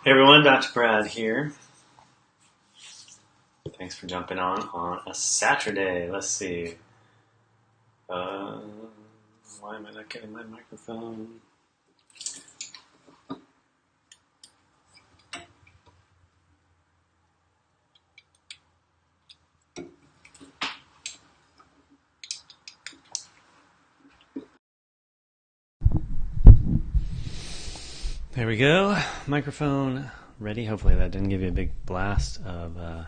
Hey everyone, Dr. Brad here. Thanks for jumping on a Saturday. Let's see. Uh, why am I not getting my microphone? There we go. Microphone ready. Hopefully that didn't give you a big blast of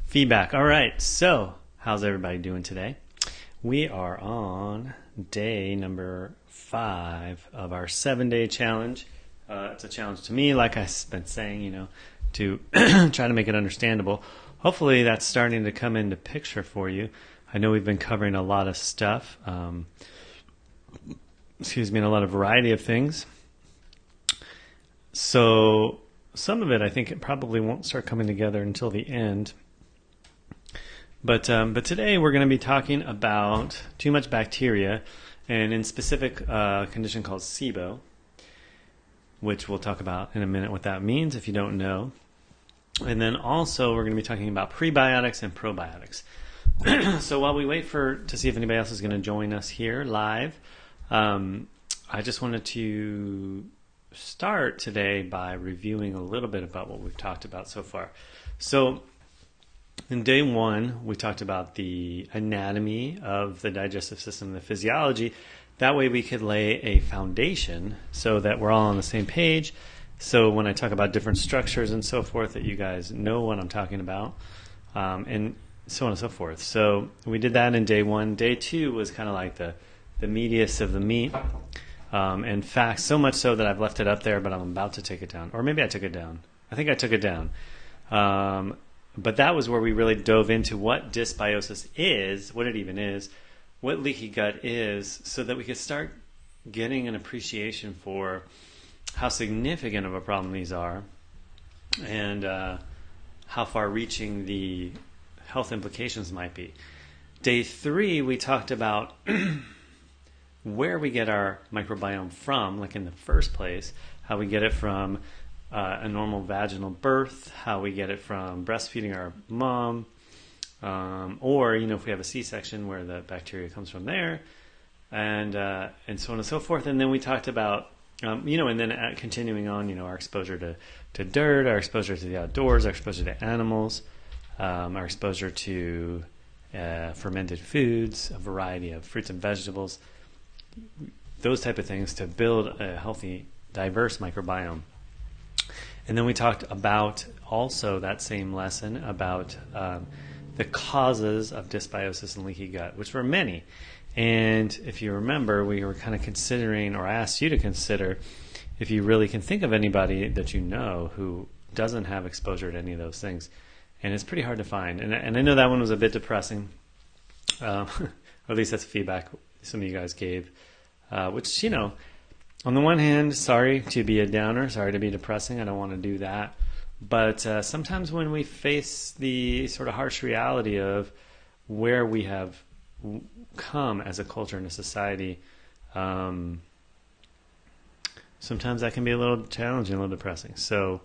feedback. All right, so how's everybody doing today? We are on day number 5 of our 7-day challenge. It's a challenge to me, like I've been saying, to try to make it understandable. Hopefully that's starting to come into picture for you. I know we've been covering a lot of stuff, and a lot of variety of things. So some of it, I think, it probably won't start coming together until the end. But today we're going to be talking about too much bacteria, and in specific condition called SIBO, which we'll talk about in a minute what that means if you don't know. And then also we're going to be talking about prebiotics and probiotics. So while we wait to see if anybody else is going to join us here live, I just wanted to start today by reviewing a little bit about what we've talked about so far. So in day 1, we talked about the anatomy of the digestive system, the physiology. That way we could lay a foundation so that we're all on the same page. So when I talk about different structures and so forth, that you guys know what I'm talking about, and so on and so forth. So we did that in day 1. Day 2 was kind of like the meatiest of the meat. In fact, so much so that I've left it up there, but I'm about to take it down. Or maybe I took it down. I think I took it down. But that was where we really dove into what dysbiosis is, what it even is, what leaky gut is, so that we could start getting an appreciation for how significant of a problem these are and how far-reaching the health implications might be. Day 3, we talked about where we get our microbiome from, like in the first place, how we get it from a normal vaginal birth, how we get it from breastfeeding our mom, or if we have a C-section where the bacteria comes from there, and so on and so forth. And then we talked about, and then continuing on, our exposure to dirt, our exposure to the outdoors, our exposure to animals, our exposure to fermented foods, a variety of fruits and vegetables, those type of things to build a healthy, diverse microbiome. And then we talked about also that same lesson about the causes of dysbiosis and leaky gut, which were many. And if you remember, we were kind of considering, or I asked you to consider, if you really can think of anybody that you know who doesn't have exposure to any of those things. And it's pretty hard to find. And I know that one was a bit depressing, or at least that's feedback some of you guys gave, which, on the one hand, sorry to be a downer, sorry to be depressing, I don't want to do that. But sometimes when we face the sort of harsh reality of where we have come as a culture and a society, sometimes that can be a little challenging, a little depressing. So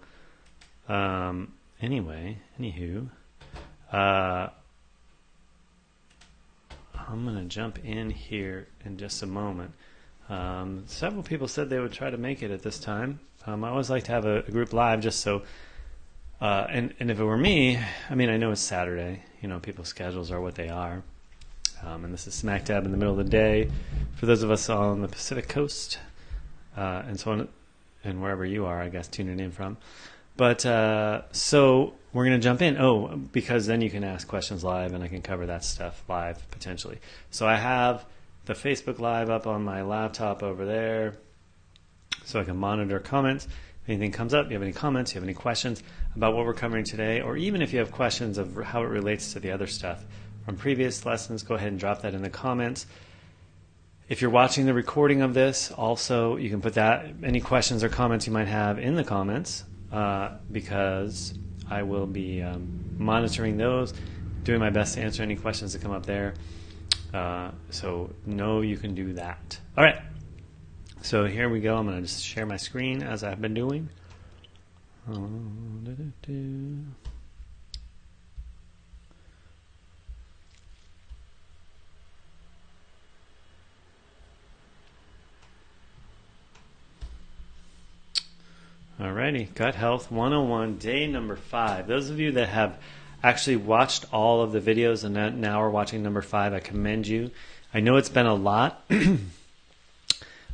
anywho, I'm going to jump in here in just a moment. Several people said they would try to make it at this time. I always like to have a group live just so, and if it were me, I know it's Saturday, people's schedules are what they are. And this is smack dab in the middle of the day for those of us on the Pacific Coast, and so on, and wherever you are, I guess, tuning in from. But so we're going to jump in. Oh, because then you can ask questions live and I can cover that stuff live potentially. So I have the Facebook Live up on my laptop over there so I can monitor comments. If anything comes up, you have any comments, you have any questions about what we're covering today, or even if you have questions of how it relates to the other stuff from previous lessons, go ahead and drop that in the comments. If you're watching the recording of this, also you can put that, any questions or comments you might have in the comments, because I will be monitoring those, doing my best to answer any questions that come up there. So know you can do that. All right. So here we go. I'm going to just share my screen as I've been doing. Alrighty, Gut Health 101, day number 5. Those of you that have actually watched all of the videos and now are watching number 5, I commend you. I know it's been a lot, a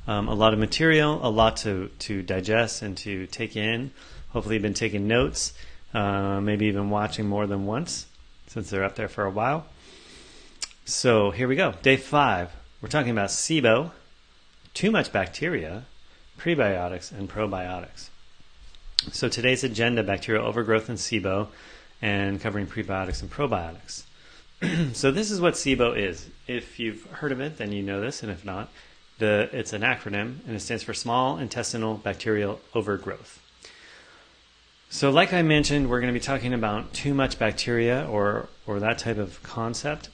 lot of material, a lot to digest and to take in. Hopefully you've been taking notes, maybe even watching more than once since they're up there for a while. So here we go, day 5. We're talking about SIBO, too much bacteria, prebiotics, and probiotics. So today's agenda, bacterial overgrowth and SIBO, and covering prebiotics and probiotics. So this is what SIBO is. If you've heard of it, then you know this, and if not, it's an acronym, and it stands for Small Intestinal Bacterial Overgrowth. So like I mentioned, we're going to be talking about too much bacteria or that type of concept.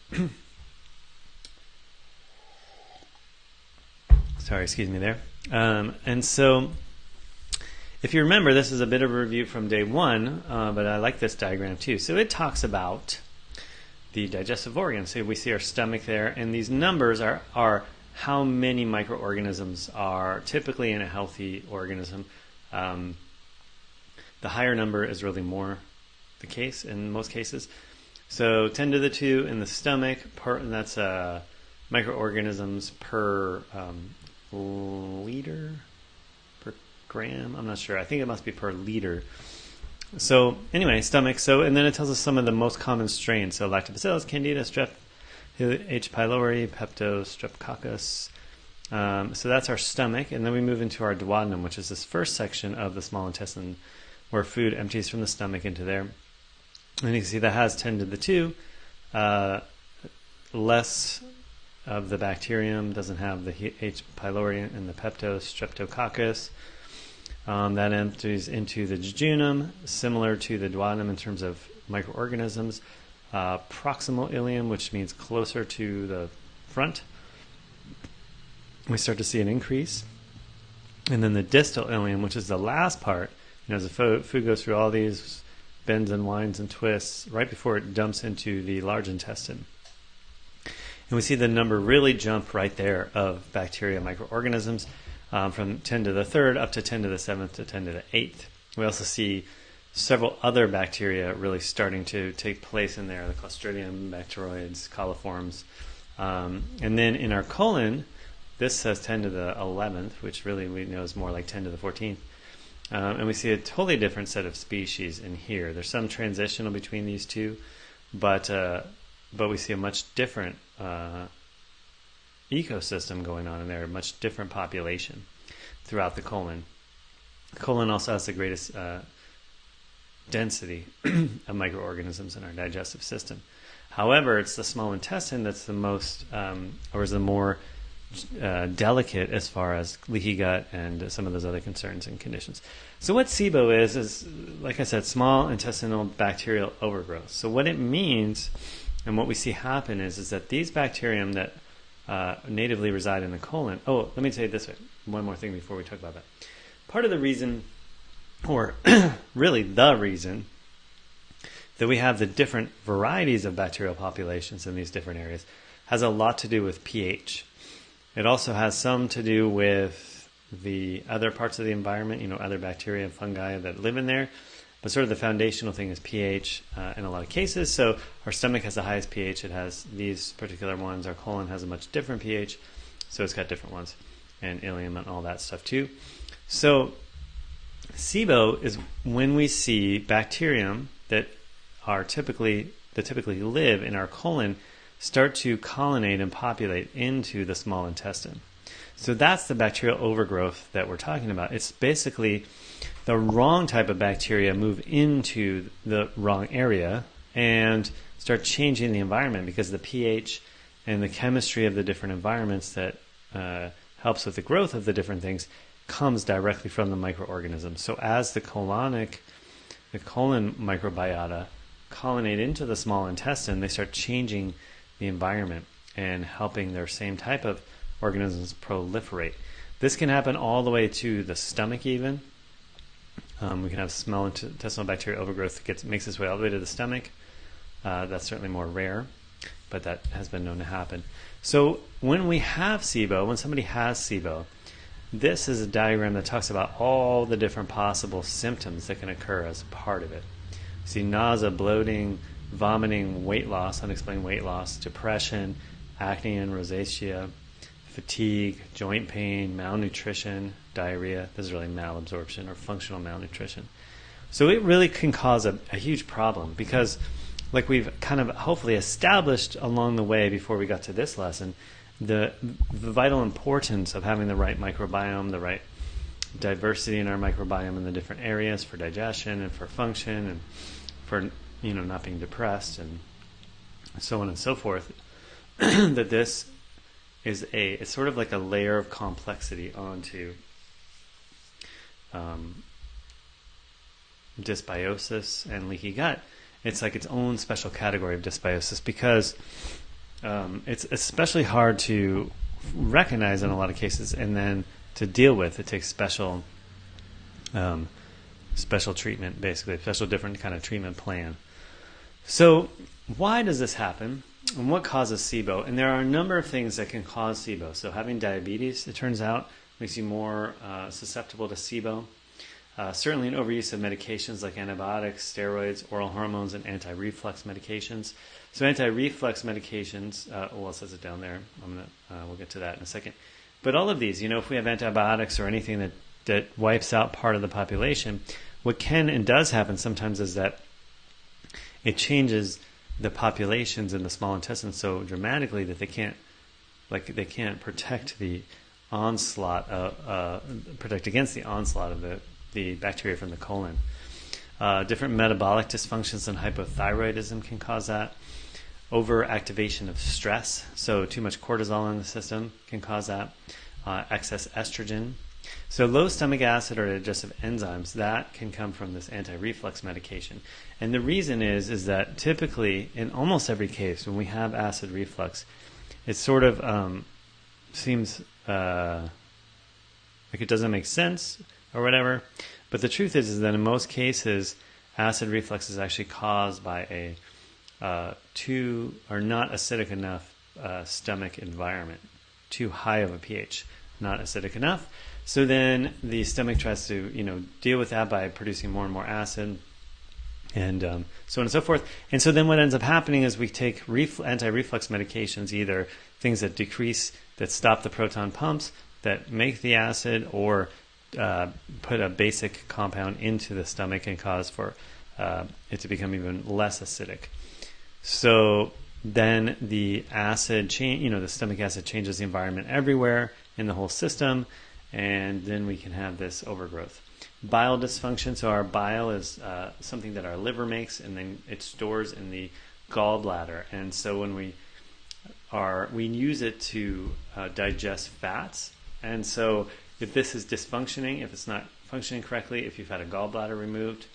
Sorry, excuse me there. And so if you remember, this is a bit of a review from day 1, but I like this diagram too. So it talks about the digestive organs. So we see our stomach there, and these numbers are how many microorganisms are typically in a healthy organism. The higher number is really more the case in most cases. So 10 to the 2 in the stomach, and that's microorganisms per liter, per gram. I'm not sure. I think it must be per liter. So anyway, stomach. So and then it tells us some of the most common strains. So lactobacillus, candida, strep, H. pylori, pepto, streptococcus. So that's our stomach, and then we move into our duodenum, which is this first section of the small intestine, where food empties from the stomach into there. And you can see that has 10 to the 2. Less of the bacterium, doesn't have the H. pylori and the pepto, streptococcus. That empties into the jejunum, similar to the duodenum in terms of microorganisms. Proximal ileum, which means closer to the front, we start to see an increase. And then the distal ileum, which is the last part, as the food goes through all these bends and winds and twists, right before it dumps into the large intestine. And we see the number really jump right there of bacteria, microorganisms, from 10 to the 3rd up to 10 to the 7th to 10 to the 8th. We also see several other bacteria really starting to take place in there, the Clostridium, Bacteroids, coliforms. And then in our colon, this says 10 to the 11th, which really we know is more like 10 to the 14th. And we see a totally different set of species in here. There's some transitional between these two, but we see a much different ecosystem going on in there, a much different population throughout the colon. The colon also has the greatest density of microorganisms in our digestive system. However, it's the small intestine that's the most, or is the more delicate as far as leaky gut and some of those other concerns and conditions. So what SIBO is like I said, small intestinal bacterial overgrowth. So what it means and what we see happen is that these bacterium that natively reside in the colon. Oh, let me say it this way. One more thing before we talk about that. Part of the reason, or really the reason, that we have the different varieties of bacterial populations in these different areas has a lot to do with pH. It also has some to do with the other parts of the environment, other bacteria and fungi that live in there. But sort of the foundational thing is pH in a lot of cases. So our stomach has the highest pH. It has these particular ones. Our colon has a much different pH. So it's got different ones. And ileum and all that stuff too. So SIBO is when we see bacterium that typically live in our colon start to colonate and populate into the small intestine. So that's the bacterial overgrowth that we're talking about. It's basically the wrong type of bacteria move into the wrong area and start changing the environment, because the pH and the chemistry of the different environments that helps with the growth of the different things comes directly from the microorganisms. So as the colon microbiota colonate into the small intestine, they start changing the environment and helping their same type of organisms proliferate. This can happen all the way to the stomach even. We can have small intestinal bacterial overgrowth that makes its way all the way to the stomach. That's certainly more rare, but that has been known to happen. So when we have SIBO, when somebody has SIBO, this is a diagram that talks about all the different possible symptoms that can occur as part of it. You see nausea, bloating, vomiting, weight loss, unexplained weight loss, depression, acne and rosacea, fatigue, joint pain, malnutrition, diarrhea. This is really malabsorption or functional malnutrition. So it really can cause a huge problem because, like we've kind of hopefully established along the way before we got to this lesson, the vital importance of having the right microbiome, the right diversity in our microbiome in the different areas for digestion and for function and for not being depressed and so on and so forth. That this is it's sort of like a layer of complexity onto dysbiosis and leaky gut. It's like its own special category of dysbiosis because it's especially hard to recognize in a lot of cases and then to deal with. It takes special treatment, basically, a special different kind of treatment plan. So why does this happen? And what causes SIBO? And there are a number of things that can cause SIBO. So having diabetes, it turns out, makes you more susceptible to SIBO. Certainly an overuse of medications like antibiotics, steroids, oral hormones, and anti-reflux medications. So anti-reflux medications, it says it down there. We'll get to that in a second. But all of these, if we have antibiotics or anything that wipes out part of the population, what can and does happen sometimes is that it changes the populations in the small intestine so dramatically that they can't protect the onslaught protect against the onslaught of the bacteria from the colon. Different metabolic dysfunctions and hypothyroidism can cause that. Overactivation of stress, so too much cortisol in the system can cause that. Excess estrogen. So low stomach acid or digestive enzymes, that can come from this anti-reflux medication. And the reason is that typically, in almost every case, when we have acid reflux, it sort of seems like it doesn't make sense or whatever. But the truth is that in most cases, acid reflux is actually caused by a too or not acidic enough stomach environment, too high of a pH, not acidic enough. So then the stomach tries to deal with that by producing more and more acid, and so on and so forth. And so then what ends up happening is we take anti-reflux medications, either things that stop the proton pumps, that make the acid, or put a basic compound into the stomach and cause for it to become even less acidic. So then the acid the stomach acid changes the environment everywhere in the whole system, and then we can have this overgrowth. Bile dysfunction, so our bile is something that our liver makes, and then it stores in the gallbladder. And so when we use it to digest fats. And so if this is dysfunctioning, if it's not functioning correctly, if you've had a gallbladder removed,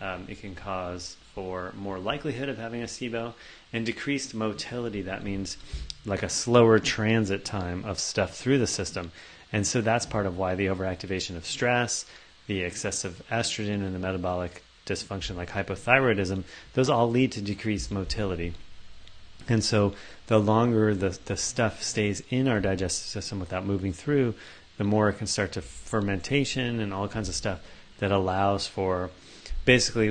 it can cause for more likelihood of having a SIBO, and decreased motility. That means like a slower transit time of stuff through the system. And so that's part of why the overactivation of stress, the excessive estrogen, and the metabolic dysfunction like hypothyroidism, those all lead to decreased motility. And so the longer the stuff stays in our digestive system without moving through, the more it can start to fermentation and all kinds of stuff that allows for basically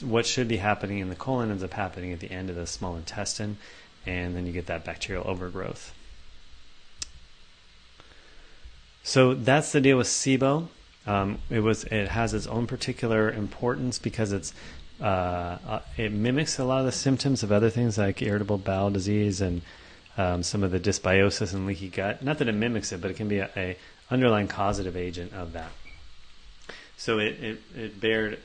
what should be happening in the colon ends up happening at the end of the small intestine, and then you get that bacterial overgrowth. So that's the deal with SIBO. It has its own particular importance because it mimics a lot of the symptoms of other things like irritable bowel disease and some of the dysbiosis and leaky gut. Not that it mimics it, but it can be a underlying causative agent of that. So it bared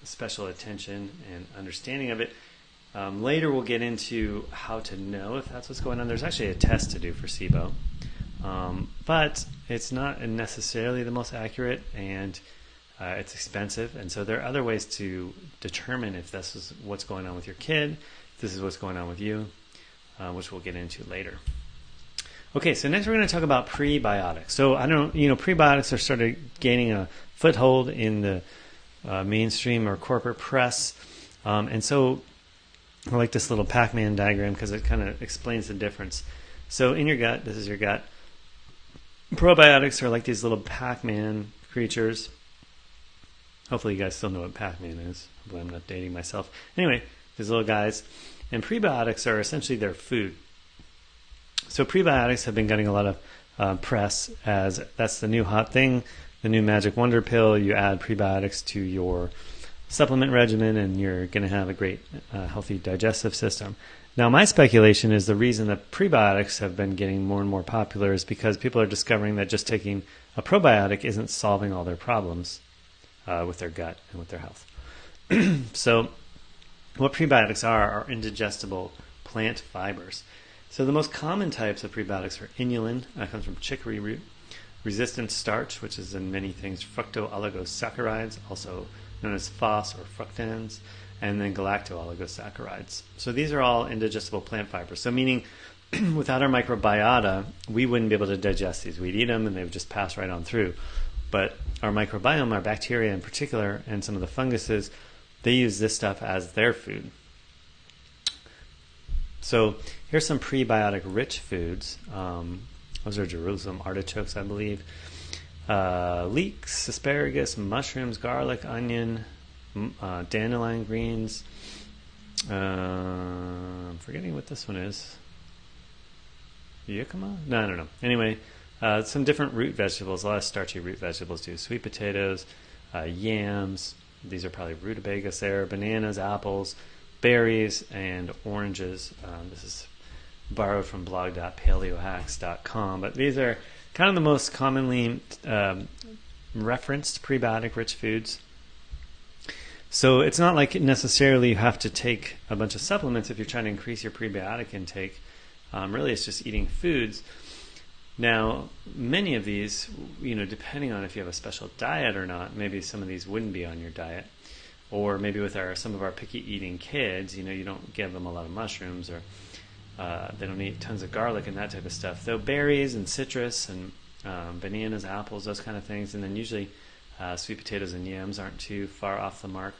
special attention and understanding of it. Later we'll get into how to know if that's what's going on. There's actually a test to do for SIBO. But it's not necessarily the most accurate, and it's expensive. And so there are other ways to determine if this is what's going on with your kid, if this is what's going on with you, which we'll get into later. Okay, so next we're going to talk about prebiotics. So prebiotics are sort of gaining a foothold in the mainstream or corporate press. And so I like this little Pac-Man diagram because it kind of explains the difference. So in your gut, this is your gut. Probiotics are like these little Pac-Man creatures. Hopefully you guys still know what Pac-Man is. Hopefully I'm not dating myself. Anyway, these little guys. And prebiotics are essentially their food. So prebiotics have been getting a lot of press as that's the new hot thing, the new magic wonder pill. You add prebiotics to your supplement regimen and you're going to have a great healthy digestive system. Now my speculation is the reason that prebiotics have been getting more and more popular is because people are discovering that just taking a probiotic isn't solving all their problems with their gut and with their health. So what prebiotics are indigestible plant fibers. So the most common types of prebiotics are inulin, that comes from chicory root, resistant starch, which is in many things fructooligosaccharides, also known as FOS or fructans, and then galactooligosaccharides. So these are all indigestible plant fibers. So meaning without our microbiota, we wouldn't be able to digest these. We'd eat them and they would just pass right on through. But our microbiome, our bacteria in particular, and some of the funguses, they use this stuff as their food. So here's some prebiotic-rich foods. Those are Jerusalem artichokes, I believe. Leeks, asparagus, mushrooms, garlic, onion, dandelion greens. I'm forgetting what this one is. Yucca? No, I don't know. Anyway, some different root vegetables. A lot of starchy root vegetables too. Sweet potatoes, yams. These are probably rutabagas there. Bananas, apples, berries, and oranges. This is borrowed from blog.paleohacks.com. But these are kind of the most commonly referenced prebiotic-rich foods. So it's not like necessarily you have to take a bunch of supplements if you're trying to increase your prebiotic intake. Really, it's just eating foods. Now, many of these, depending on if you have a special diet or not, maybe some of these wouldn't be on your diet. Or maybe with some of our picky eating kids, you don't give them a lot of mushrooms or they don't eat tons of garlic and that type of stuff. Though berries and citrus and bananas, apples, those kind of things. And then usually sweet potatoes and yams aren't too far off the mark.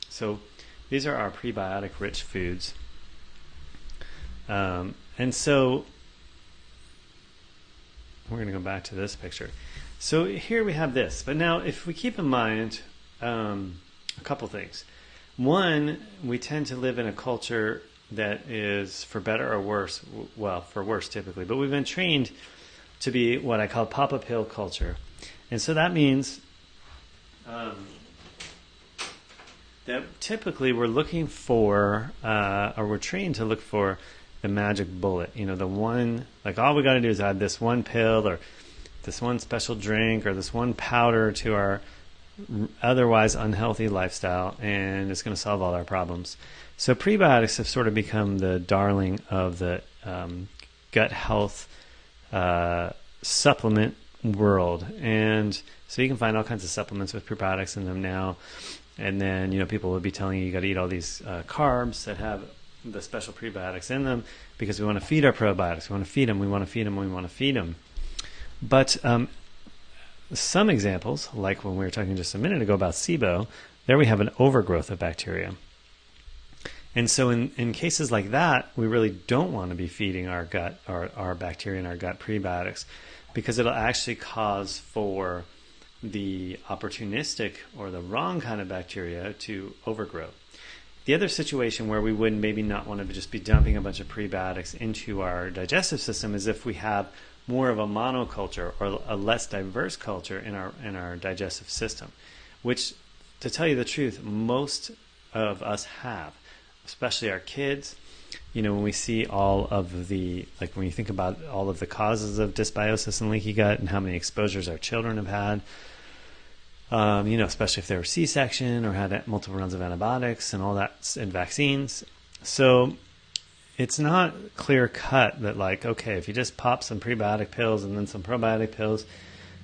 So these are our prebiotic-rich foods. And so we're going to go back to this picture. So here we have this. But now if we keep in mind a couple things. One, we tend to live in a culture that is, for better or worse, well, for worse typically, but we've been trained to be what I call pop-a pill culture. And so that means that typically we're looking for, or we're trained to look for the magic bullet, the one, like all we got to do is add this one pill or this one special drink or this one powder to our otherwise unhealthy lifestyle, and it's going to solve all our problems. So prebiotics have sort of become the darling of the gut health supplement world. And so you can find all kinds of supplements with prebiotics in them now. And then, people will be telling you got to eat all these carbs that have the special prebiotics in them because we want to feed our probiotics. We want to feed them. We want to feed them. We want to feed them. But some examples, like when we were talking just a minute ago about SIBO, there we have an overgrowth of bacteria. And so in cases like that, we really don't want to be feeding our gut, our bacteria in our gut prebiotics, because it'll actually cause for the opportunistic or the wrong kind of bacteria to overgrow. The other situation where we would maybe not want to just be dumping a bunch of prebiotics into our digestive system is if we have more of a monoculture or a less diverse culture in our digestive system, which, to tell you the truth, most of us have, especially our kids. When we see all of the, like when you think about all of the causes of dysbiosis and leaky gut and how many exposures our children have had, especially if they were C-section or had multiple rounds of antibiotics and all that, and vaccines. So it's not clear cut that okay, if you just pop some prebiotic pills and then some probiotic pills,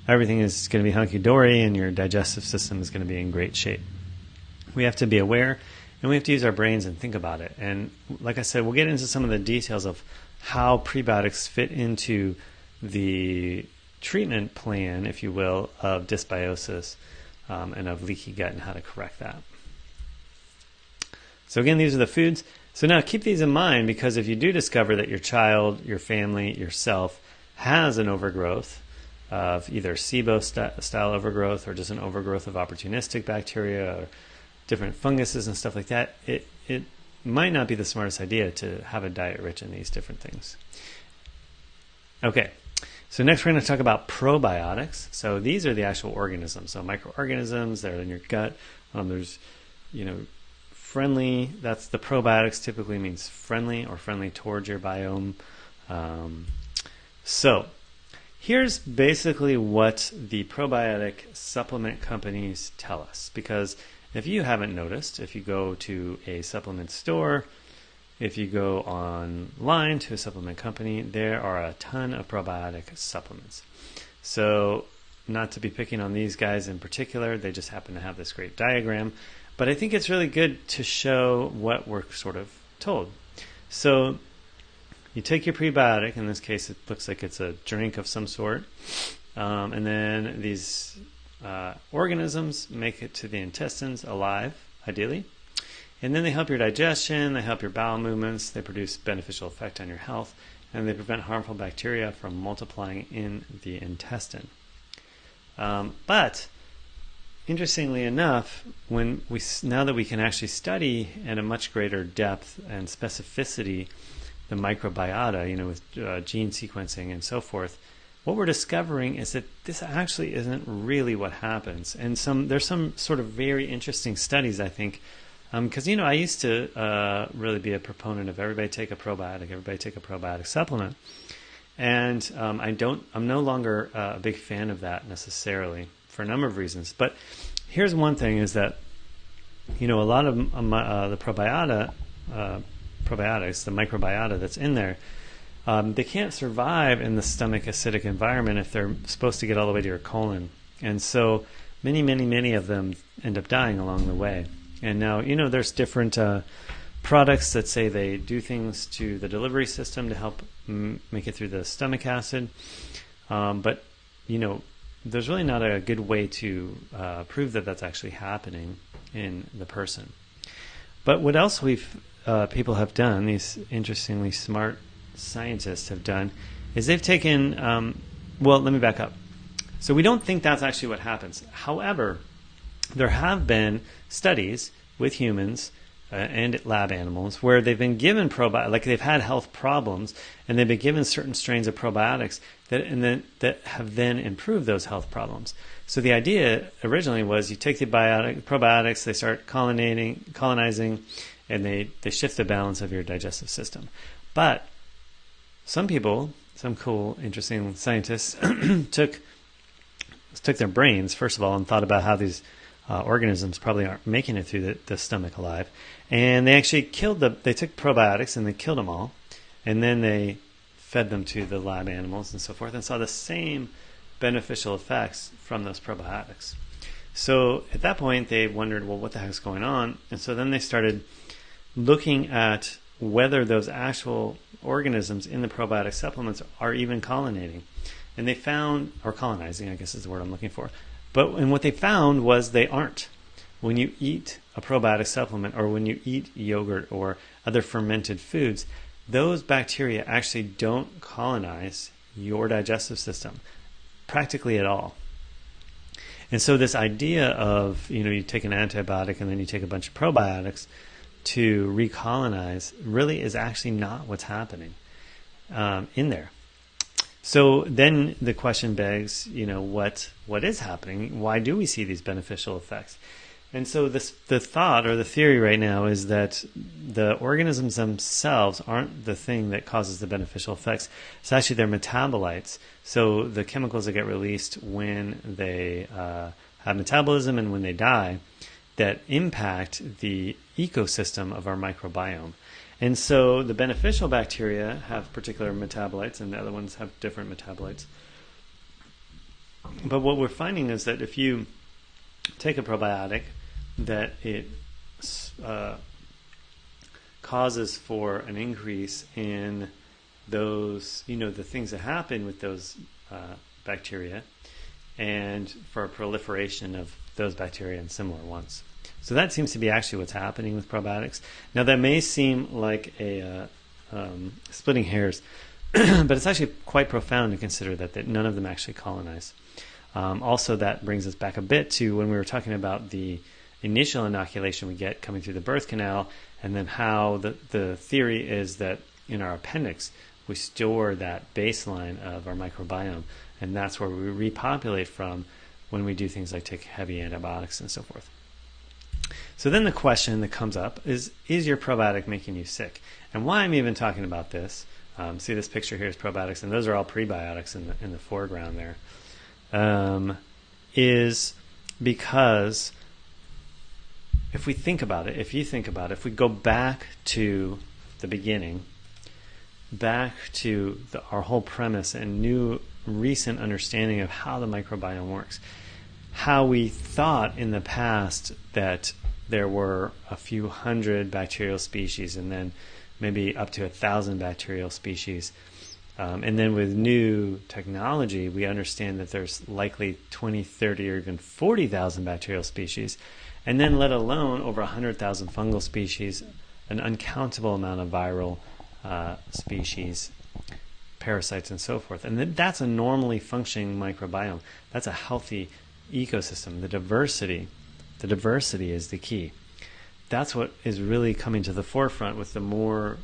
everything is going to be hunky-dory and your digestive system is going to be in great shape. We have to be aware and we have to use our brains and think about it. And like I said, we'll get into some of the details of how prebiotics fit into the treatment plan, if you will, of dysbiosis. and of leaky gut and how to correct that. So again, these are the foods. So now keep these in mind, because if you do discover that your child, your family, yourself has an overgrowth of either SIBO style overgrowth or just an overgrowth of opportunistic bacteria or different funguses and stuff like that, it might not be the smartest idea to have a diet rich in these different things. Okay, so next we're going to talk about probiotics. So these are the actual organisms. So microorganisms, they're in your gut. There's, friendly, that's the probiotics typically means friendly or friendly towards your biome. So here's basically what the probiotic supplement companies tell us. Because if you haven't noticed, if you go to a supplement store, if you go online to a supplement company, there are a ton of probiotic supplements. So not to be picking on these guys in particular, they just happen to have this great diagram. But I think it's really good to show what we're sort of told. So you take your prebiotic, in this case it looks like it's a drink of some sort, and then these organisms make it to the intestines alive, ideally. And then they help your digestion, they help your bowel movements, they produce beneficial effect on your health, and they prevent harmful bacteria from multiplying in the intestine. But interestingly enough, now that we can actually study at a much greater depth and specificity the microbiota, with gene sequencing and so forth, what we're discovering is that this actually isn't really what happens. And there's some sort of very interesting studies, I think, because I used to really be a proponent of everybody take a probiotic supplement, and I'm no longer a big fan of that necessarily for a number of reasons. But here's one thing: is that a lot of the probiotics, the microbiota that's in there, they can't survive in the stomach acidic environment if they're supposed to get all the way to your colon, and so many of them end up dying along the way. And now, there's different products that say they do things to the delivery system to help make it through the stomach acid. But, there's really not a good way to prove that that's actually happening in the person. But what else people have done, these interestingly smart scientists have done, is they've taken, let me back up. So we don't think that's actually what happens. However, there have been studies with humans and lab animals where they've been given probiotics, like they've had health problems, and they've been given certain strains of probiotics that have then improved those health problems. So the idea originally was you take the probiotics, they start colonizing, and they shift the balance of your digestive system. But some people, some cool, interesting scientists took their brains, first of all, and thought about how these organisms probably aren't making it through the stomach alive. And they actually they took probiotics and they killed them all. And then they fed them to the lab animals and so forth and saw the same beneficial effects from those probiotics. So at that point, they wondered, well, what the heck's going on? And so then they started looking at whether those actual organisms in the probiotic supplements are even colonizing. And they found, or colonizing, I guess is the word I'm looking for. And what they found was they aren't. When you eat a probiotic supplement or when you eat yogurt or other fermented foods, those bacteria actually don't colonize your digestive system practically at all. And so this idea of, you take an antibiotic and then you take a bunch of probiotics to recolonize really is actually not what's happening in there. So then the question begs, what is happening? Why do we see these beneficial effects? And so the thought or the theory right now is that the organisms themselves aren't the thing that causes the beneficial effects. It's actually their metabolites. So the chemicals that get released when they have metabolism and when they die that impact the ecosystem of our microbiome. And so the beneficial bacteria have particular metabolites and the other ones have different metabolites. But what we're finding is that if you take a probiotic, that it causes for an increase in those, the things that happen with those bacteria, and for a proliferation of those bacteria and similar ones. So that seems to be actually what's happening with probiotics. Now that may seem like a splitting hairs, but it's actually quite profound to consider that none of them actually colonize. Also, that brings us back a bit to when we were talking about the initial inoculation we get coming through the birth canal, and then how the theory is that in our appendix we store that baseline of our microbiome, and that's where we repopulate from when we do things like take heavy antibiotics and so forth. So then the question that comes up is your probiotic making you sick? And why I'm even talking about this, see this picture here is probiotics, and those are all prebiotics in the foreground there, is because if we think about it, if we go back to the beginning, back to our whole premise and new recent understanding of how the microbiome works, how we thought in the past that there were a few hundred bacterial species and then maybe up to 1,000 bacterial species. And then with new technology, we understand that there's likely 20, 30, or even 40,000 bacterial species, and then let alone over 100,000 fungal species, an uncountable amount of viral species, parasites, and so forth. And that's a normally functioning microbiome. That's a healthy ecosystem. The diversity is the key. That's what is really coming to the forefront with the more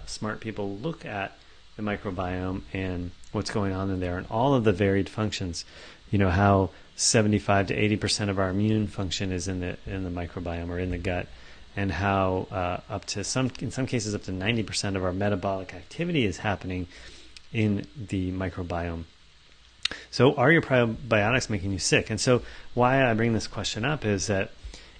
smart people look at the microbiome and what's going on in there and all of the varied functions. You know, how 75 to 80% of our immune function is in the microbiome or in the gut, and how in some cases up to 90% of our metabolic activity is happening in the microbiome. So are your probiotics making you sick? And so why I bring this question up is that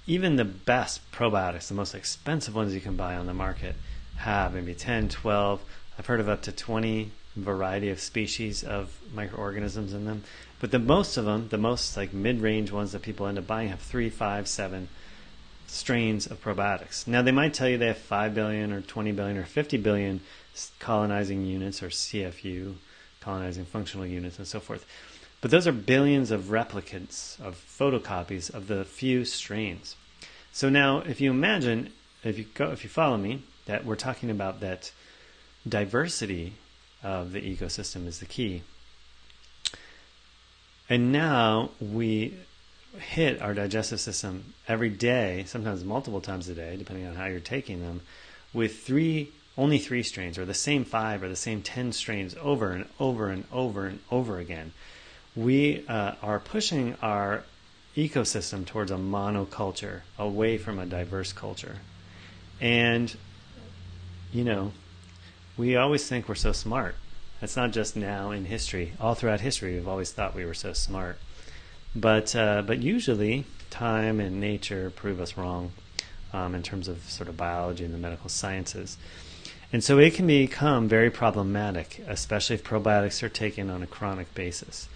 even the best probiotics, the most expensive ones you can buy on the market, have maybe 10, 12, I've heard of up to 20 variety of species of microorganisms in them. But the most of them, the most like mid-range ones that people end up buying, have 3, 5, 7 strains of probiotics. Now they might tell you they have 5 billion or 20 billion or 50 billion colonizing units, or CFU, colonizing functional units, and so forth. But those are billions of replicants, of photocopies of the few strains. So now if you imagine, if you follow me, that we're talking about that diversity of the ecosystem is the key. And now we hit our digestive system every day, sometimes multiple times a day, depending on how you're taking them, with only three strains, or the same 5 or the same 10 strains over and over and over and over again. We are pushing our ecosystem towards a monoculture, away from a diverse culture. And, you know, we always think we're so smart. It's not just now in history. All throughout history, we've always thought we were so smart. But usually, time and nature prove us wrong in terms of sort of biology and the medical sciences. And so it can become very problematic, especially if probiotics are taken on a chronic basis,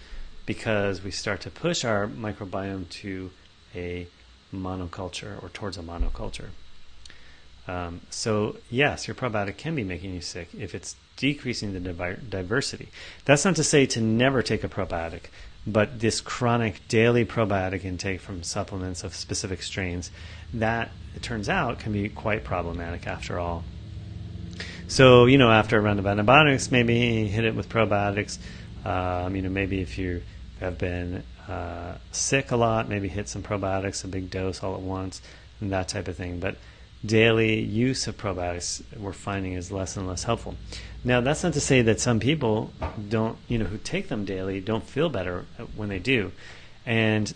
because we start to push our microbiome to a monoculture or towards a monoculture. So yes, your probiotic can be making you sick if it's decreasing the diversity. That's not to say to never take a probiotic, but this chronic daily probiotic intake from supplements of specific strains, that, it turns out, can be quite problematic after all. So, you know, after a round of antibiotics, maybe hit it with probiotics. You know, maybe if you have been sick a lot, maybe hit some probiotics, a big dose all at once, and that type of thing. But daily use of probiotics, we're finding, is less and less helpful. Now, that's not to say that some people don't, you know, who take them daily don't feel better when they do. And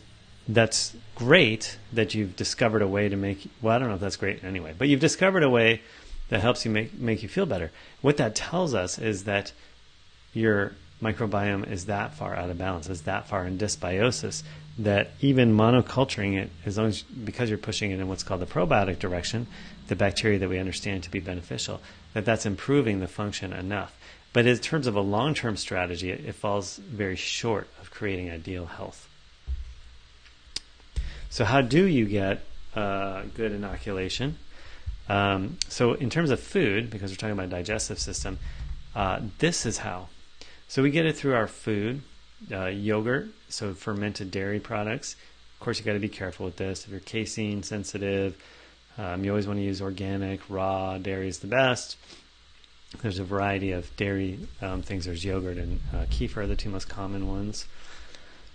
that's great that you've discovered a way to make, well, I don't know if that's great anyway, but you've discovered a way that helps you make you feel better. What that tells us is that your microbiome is that far out of balance, is that far in dysbiosis, that even monoculturing it, as long as, because you're pushing it in what's called the probiotic direction, the bacteria that we understand to be beneficial, that's improving the function enough. But in terms of a long-term strategy, it falls very short of creating ideal health. So how do you get good inoculation? So in terms of food, because we're talking about digestive system, this is how. So we get it through our food, yogurt, so fermented dairy products, course, you got to be careful with this. If you're casein sensitive, you always want to use organic. Raw dairy is the best. There's a variety of dairy things. There's yogurt and kefir are the two most common ones.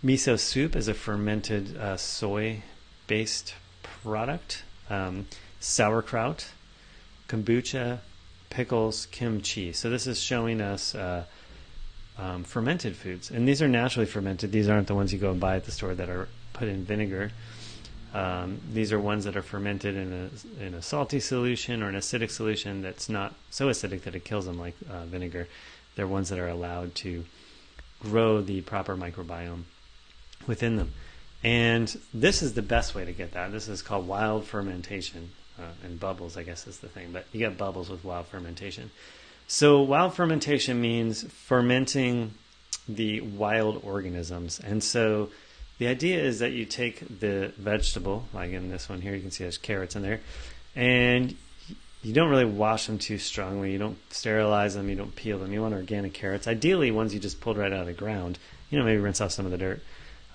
Miso soup is a fermented soy-based product. Sauerkraut, kombucha, pickles, kimchi. So this is showing us fermented foods. And these are naturally fermented. These aren't the ones you go and buy at the store that are put in vinegar. These are ones that are fermented in a salty solution or an acidic solution that's not so acidic that it kills them, like vinegar. They're ones that are allowed to grow the proper microbiome within them. And this is the best way to get that. This is called wild fermentation. And bubbles, I guess, is the thing. But you get bubbles with wild fermentation. So wild fermentation means fermenting the wild organisms. And so the idea is that you take the vegetable, like in this one here, you can see there's carrots in there, and you don't really wash them too strongly. You don't sterilize them. You don't peel them. You want organic carrots. Ideally, ones you just pulled right out of the ground. Maybe rinse off some of the dirt.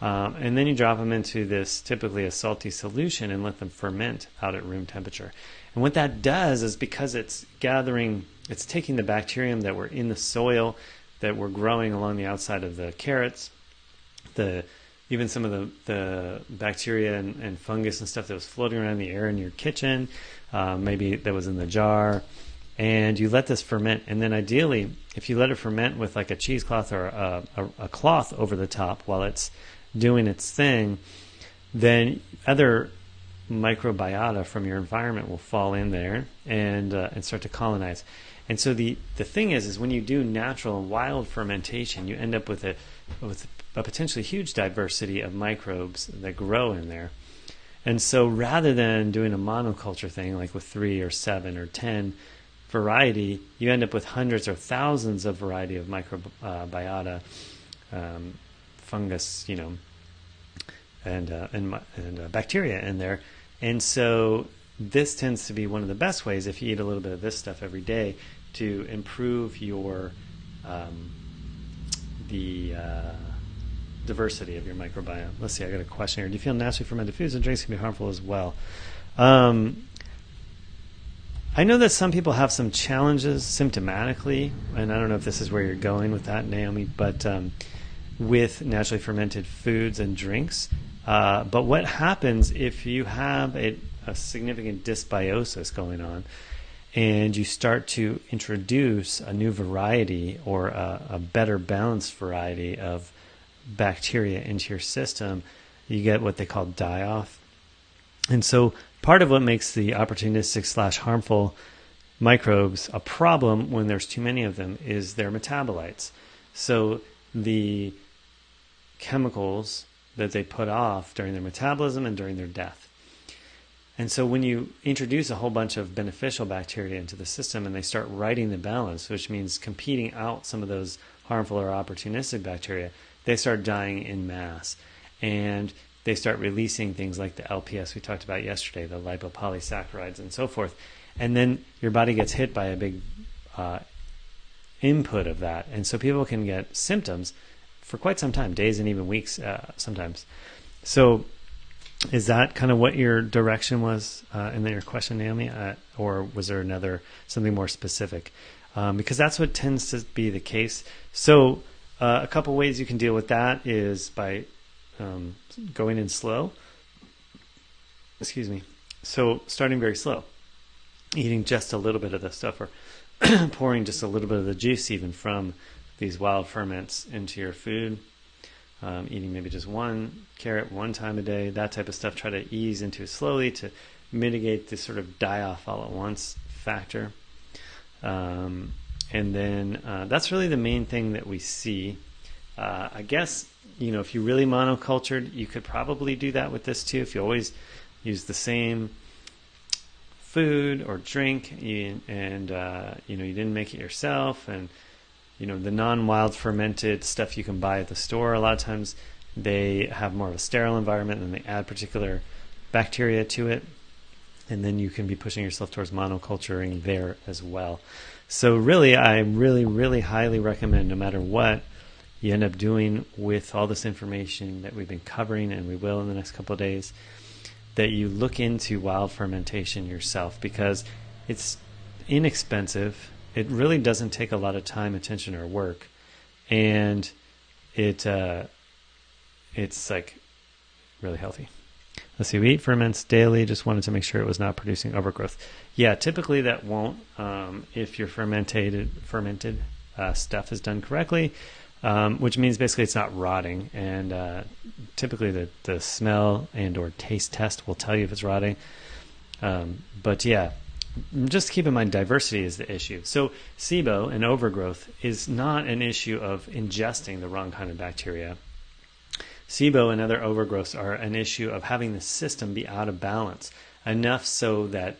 And then you drop them into this, typically a salty solution, and let them ferment out at room temperature. And what that does is, because it's taking the bacterium that were in the soil that were growing along the outside of the carrots, even some of the bacteria and fungus and stuff that was floating around in the air in your kitchen, maybe that was in the jar, and you let this ferment. And then ideally, if you let it ferment with like a cheesecloth or a cloth over the top while it's doing its thing, then other microbiota from your environment will fall in there and start to colonize. And so the thing is when you do natural and wild fermentation, you end up with a potentially huge diversity of microbes that grow in there. And so rather than doing a monoculture thing like with 3 or 7 or 10 variety, you end up with hundreds or thousands of variety of microbiota, fungus, and bacteria in there. And so this tends to be one of the best ways, if you eat a little bit of this stuff every day, to improve your diversity of your microbiome. Let's see, I got a question here. Do you feel naturally fermented foods and drinks can be harmful as well? I know that some people have some challenges symptomatically, and I don't know if this is where you're going with that, Naomi, but with naturally fermented foods and drinks. But what happens if you have a significant dysbiosis going on and you start to introduce a new variety or a better balanced variety of bacteria into your system, you get what they call die-off. And so part of what makes the opportunistic / harmful microbes a problem when there's too many of them is their metabolites. So the chemicals that they put off during their metabolism and during their death. And so when you introduce a whole bunch of beneficial bacteria into the system and they start righting the balance, which means competing out some of those harmful or opportunistic bacteria, they start dying in mass. And they start releasing things like the LPS we talked about yesterday, the lipopolysaccharides and so forth. And then your body gets hit by a big input of that. And so people can get symptoms for quite some time, days and even weeks sometimes. So is that kind of what your direction was in your question, Naomi? Or was there something more specific? Because that's what tends to be the case. So a couple ways you can deal with that is by going in slow. Excuse me. So starting very slow, eating just a little bit of the stuff, or pouring just a little bit of the juice even from these wild ferments into your food. Eating maybe just one carrot one time a day, that type of stuff. Try to ease into it slowly to mitigate this sort of die-off all at once factor. And then that's really the main thing that we see. I guess, if you really monocultured, you could probably do that with this too. If you always use the same food or drink and you didn't make it yourself, and the non-wild fermented stuff you can buy at the store, a lot of times they have more of a sterile environment and they add particular bacteria to it, and then you can be pushing yourself towards monoculturing there as well. So really, I really, really highly recommend, no matter what, you end up doing with all this information that we've been covering, and we will in the next couple of days, that you look into wild fermentation yourself, because it's inexpensive. It really doesn't take a lot of time, attention, or work, and it's like really healthy. Let's see, we eat ferments daily. Just wanted to make sure it was not producing overgrowth. Yeah, typically that won't, if your fermented stuff is done correctly, which means basically it's not rotting. And typically the smell and or taste test will tell you if it's rotting. But yeah, just keep in mind diversity is the issue. So SIBO and overgrowth is not an issue of ingesting the wrong kind of bacteria. SIBO and other overgrowths are an issue of having the system be out of balance, enough so that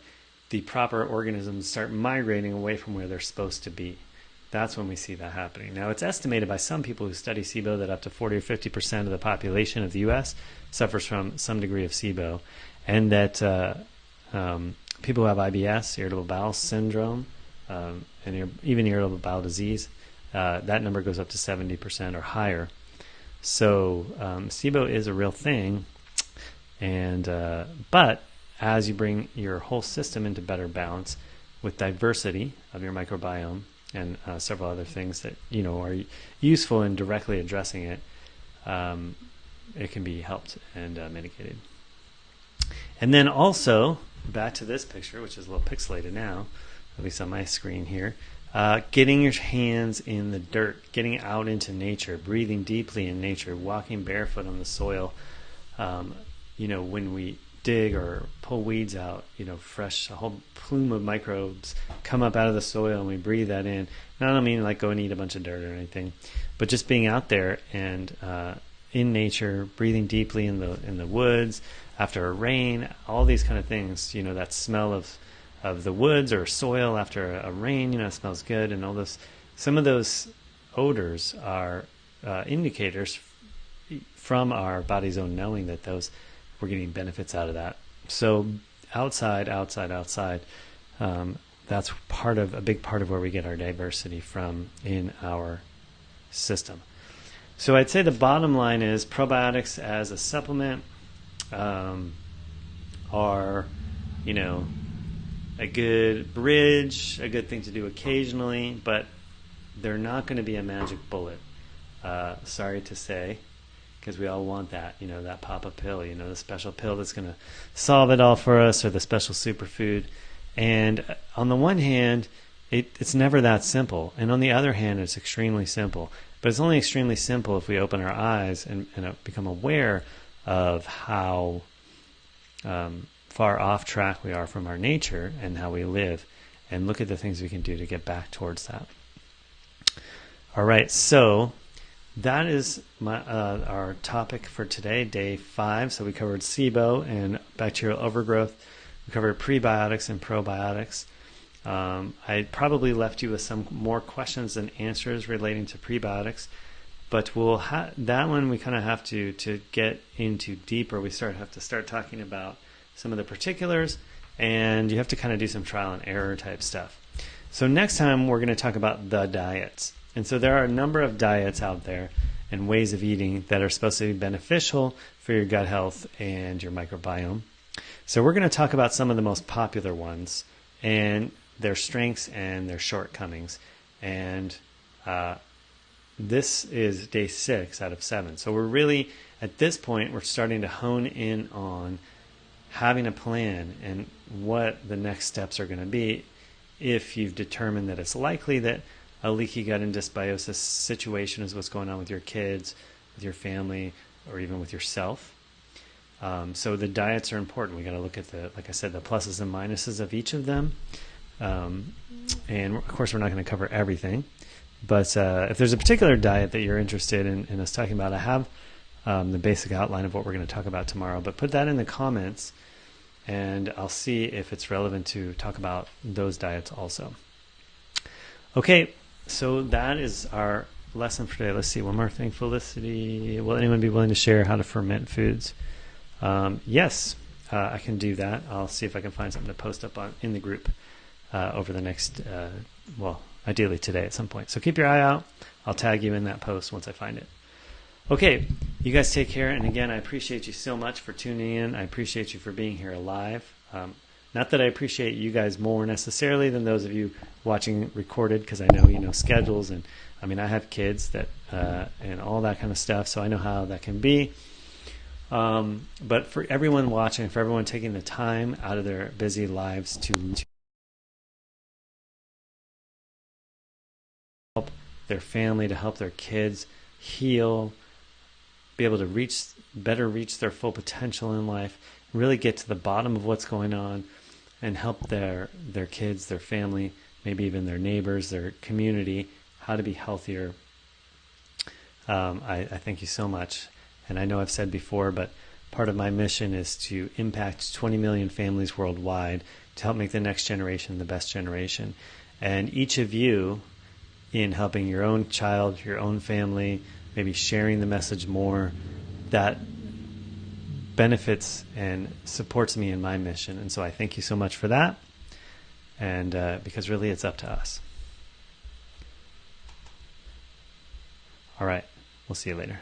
the proper organisms start migrating away from where they're supposed to be. That's when we see that happening. Now, it's estimated by some people who study SIBO that up to 40 or 50% of the population of the U.S. suffers from some degree of SIBO, and that people who have IBS, irritable bowel syndrome, and even irritable bowel disease, that number goes up to 70% or higher. So SIBO is a real thing, and but as you bring your whole system into better balance with diversity of your microbiome and several other things that are useful in directly addressing it, it can be helped and mitigated. And then also back to this picture, which is a little pixelated now, at least on my screen here. Getting your hands in the dirt, getting out into nature, breathing deeply in nature, walking barefoot on the soil. When we dig or pull weeds out, fresh, a whole plume of microbes come up out of the soil and we breathe that in. And I don't mean like go and eat a bunch of dirt or anything, but just being out there and in nature, breathing deeply in the woods after a rain, all these kind of things, that smell of the woods or soil after a rain, it smells good, and all this. Some of those odors are indicators from our body's own knowing that we're getting benefits out of that. So outside, that's a big part of where we get our diversity from in our system. So I'd say the bottom line is probiotics as a supplement are, a good bridge, a good thing to do occasionally, but they're not going to be a magic bullet. Sorry to say, because we all want that, that pop-up pill, the special pill that's going to solve it all for us, or the special superfood. And on the one hand, it's never that simple. And on the other hand, it's extremely simple. But it's only extremely simple if we open our eyes and become aware of how far off track we are from our nature and how we live, and look at the things we can do to get back towards that. All right, so that is our topic for today, day 5. So we covered SIBO and bacterial overgrowth. We covered prebiotics and probiotics. I probably left you with some more questions than answers relating to prebiotics, but that one we kind of have to get into deeper. We have to start talking about some of the particulars, and you have to kind of do some trial and error type stuff. So next time we're going to talk about the diets. And so there are a number of diets out there and ways of eating that are supposed to be beneficial for your gut health and your microbiome. So we're going to talk about some of the most popular ones and their strengths and their shortcomings. And this is day 6 out of 7. So we're really, at this point, we're starting to hone in on having a plan and what the next steps are going to be if you've determined that it's likely that a leaky gut and dysbiosis situation is what's going on with your kids, with your family, or even with yourself. So the diets are important. We got to look at like I said, the pluses and minuses of each of them. And of course, we're not going to cover everything. But if there's a particular diet that you're interested in us talking about, I have the basic outline of what we're going to talk about tomorrow. But put that in the comments, and I'll see if it's relevant to talk about those diets also. Okay, so that is our lesson for today. Let's see, one more thing. Felicity, will anyone be willing to share how to ferment foods? Yes, I can do that. I'll see if I can find something to post up in the group over the next, ideally today at some point. So keep your eye out. I'll tag you in that post once I find it. Okay, you guys take care. And again, I appreciate you so much for tuning in. I appreciate you for being here alive. Not that I appreciate you guys more necessarily than those of you watching recorded, because I know schedules, and I mean I have kids that and all that kind of stuff, so I know how that can be. But for everyone watching, for everyone taking the time out of their busy lives to help their family, to help their kids heal, be able to better reach their full potential in life, really get to the bottom of what's going on, and help their kids, their family, maybe even their neighbors, their community, how to be healthier. I thank you so much. And I know I've said before, but part of my mission is to impact 20 million families worldwide to help make the next generation the best generation. And each of you, in helping your own child, your own family, maybe sharing the message more, that benefits and supports me in my mission. And so I thank you so much for that. And because really it's up to us. All right. We'll see you later.